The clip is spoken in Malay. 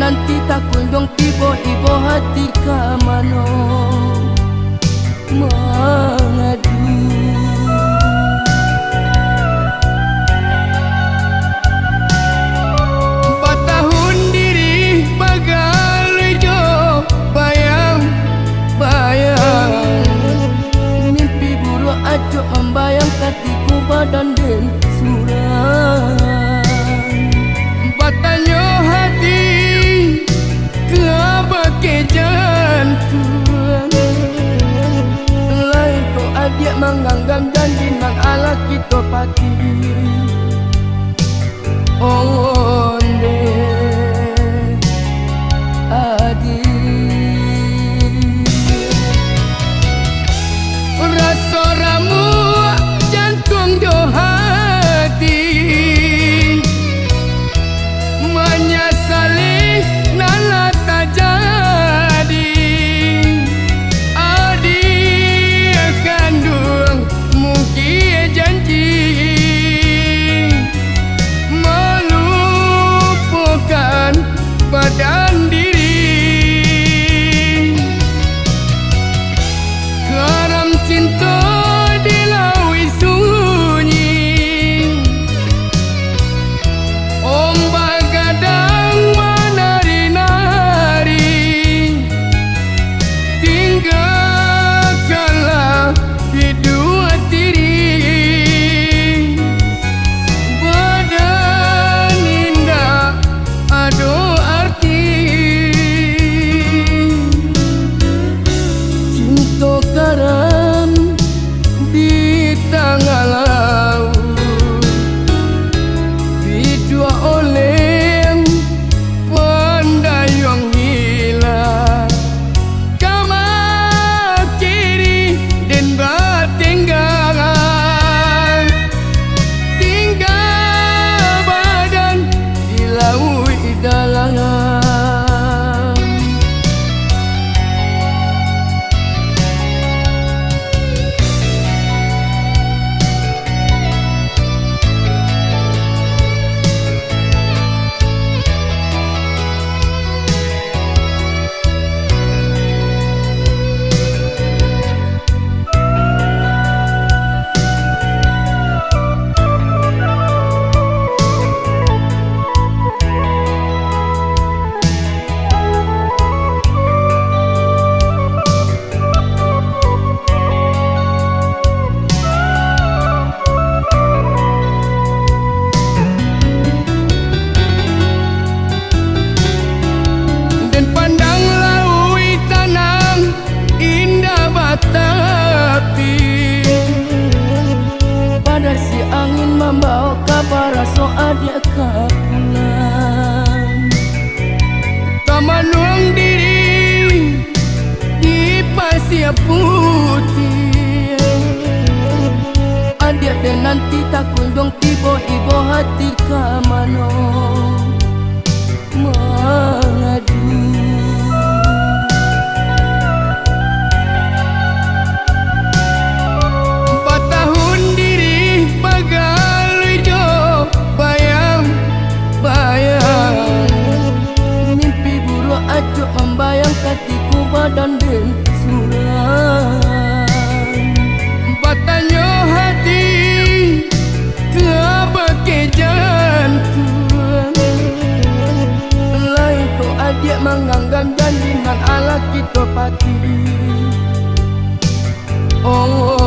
nanti tak kunjung tiba ibu hati ke mano mengadu. Batahun diri bagai jo bayang-bayang, mimpi buruk acuk membayang hatiku badan dan suram. Batanya hati ke bagai jantung, lain kau adik menganggap janji nang ala kita pati. Onde adik rasa ramu jantung jo hati menyesali nala tak jadi. Adik kandung mungkin janji melupakan badan diri. Garam cinta dilaui sunyi, ombak gadang menari-nari. Tinggalkanlah hidup diri, badan indah ado arti. Cinta karam di tengah laut, bidua oleh pandayung hilang. Kama kiri dan batinggal, tinggal badan di laut dalam. Tapi pada si angin membawa kabar so adik ke pulang. Tamanung diri di pasir putih, adik dan nanti tak kunjung tiba ibu hati ke mano mengadu. Acuk membayang hatiku badan dan suram. Batanya hati ke bagai jantung, lain kau adik menganggap janji nang ala kita pati. Oh